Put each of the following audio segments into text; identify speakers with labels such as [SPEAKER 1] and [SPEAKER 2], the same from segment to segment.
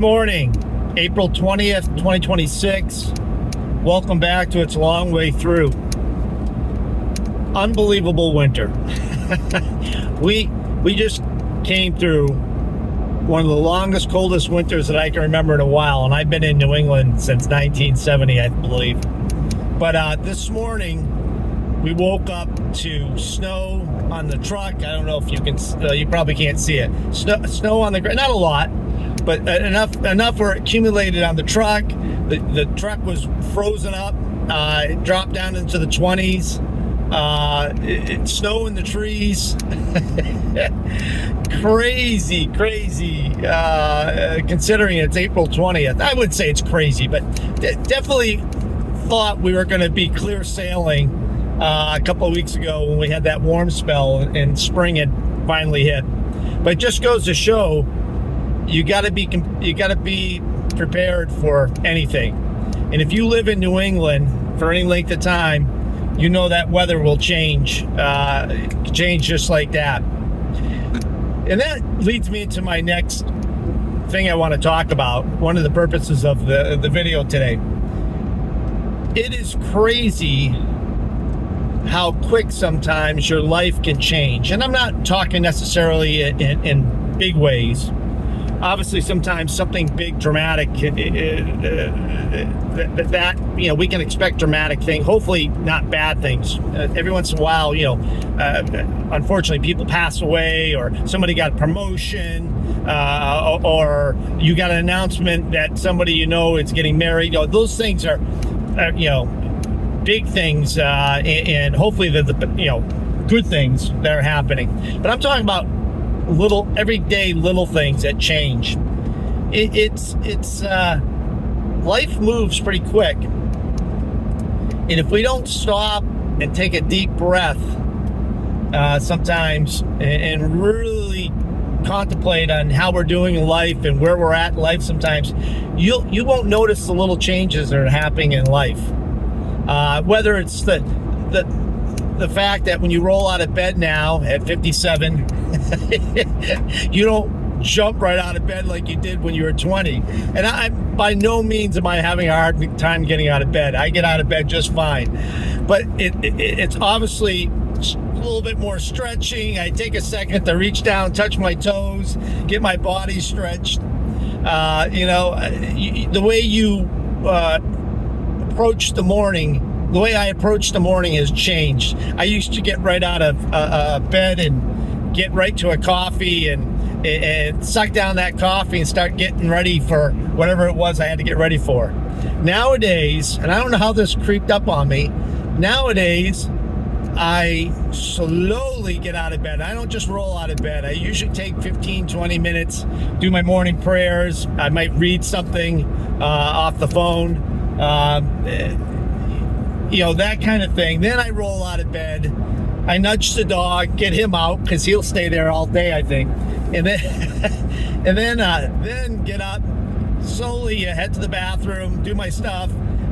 [SPEAKER 1] Morning, April 20th, 2026. Welcome back to It's a Long Way Through. Unbelievable winter. We just came through one of the longest, coldest winters that I can remember in a while, and I've been in New England since 1970, I believe. But this morning, we woke up to snow on the truck. I don't know if you can, you probably can't see it. Snow on the ground, not a lot, but enough were accumulated on the truck. The truck was frozen up. It dropped down into the 20s. Snow in the trees. crazy. Considering it's April 20th, I would say it's crazy, but definitely thought we were going to be clear sailing a couple of weeks ago when we had that warm spell and spring had finally hit. But it just goes to show you got to be prepared for anything. And if you live in New England for any length of time, you know that weather will change just like that. And that leads me into my next thing I want to talk about. One of the purposes of the video today. It is crazy how quick sometimes your life can change. And I'm not talking necessarily in big ways. Obviously, sometimes something big, dramatic, that we can expect dramatic things. Hopefully, not bad things. Every once in a while, unfortunately, people pass away, or somebody got a promotion, or you got an announcement that somebody is getting married. Those things are, big things, and hopefully they're the good things that are happening. But I'm talking about little everyday little things that change. It's life moves pretty quick, and if we don't stop and take a deep breath sometimes and really contemplate on how we're doing in life and where we're at in life, sometimes you won't notice the little changes that are happening in life. Whether it's the fact that when you roll out of bed now at 57, you don't jump right out of bed like you did when you were 20. And I, by no means am I having a hard time getting out of bed. I get out of bed just fine. But it's obviously a little bit more stretching. I take a second to reach down, touch my toes, get my body stretched. The way you approach the morning, the way I approach the morning has changed. I used to get right out of bed and get right to a coffee and suck down that coffee and start getting ready for whatever it was I had to get ready for. Nowadays, and I don't know how this creeped up on me, nowadays I slowly get out of bed. I don't just roll out of bed. I usually take 15, 20 minutes, do my morning prayers. I might read something off the phone. That kind of thing. Then I roll out of bed. I nudge the dog, get him out because he'll stay there all day, I think. And then get up, slowly head to the bathroom, do my stuff,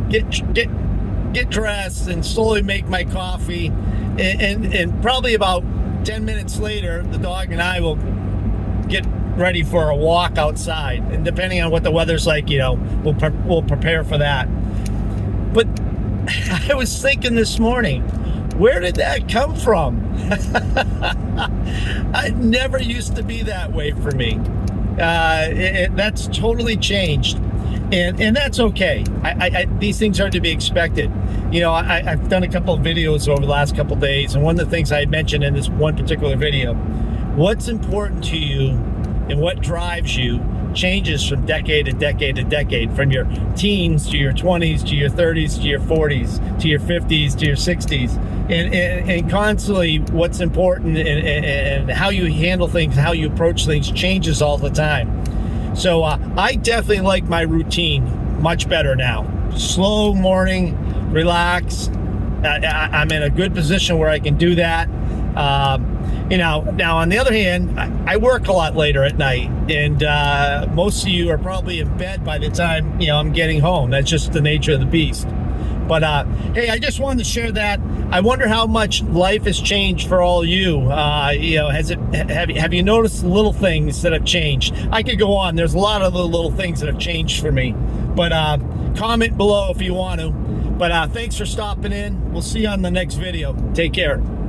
[SPEAKER 1] get dressed, and slowly make my coffee. And probably about 10 minutes later, the dog and I will get ready for a walk outside. And depending on what the weather's like, we'll prepare for that. But I was thinking this morning, where did that come from? I never used to be that way for me. That's totally changed, and that's okay. These things are to be expected. I've done a couple of videos over the last couple of days, and one of the things I mentioned in this one particular video, what's important to you and what drives you changes from decade to decade to decade, from your teens to your 20s to your 30s to your 40s to your 50s to your 60s, and constantly what's important and how you handle things, how you approach things changes all the time. So I definitely like my routine much better now. Slow morning, relax. I'm in a good position where I can do that. Now on the other hand, I work a lot later at night, and most of you are probably in bed by the time I'm getting home. That's just the nature of the beast. But hey, I just wanted to share that. I wonder how much life has changed for all you. You know, have you noticed little things that have changed? I could go on. There's a lot of little things that have changed for me. But comment below if you want to. But thanks for stopping in. We'll see you on the next video. Take care.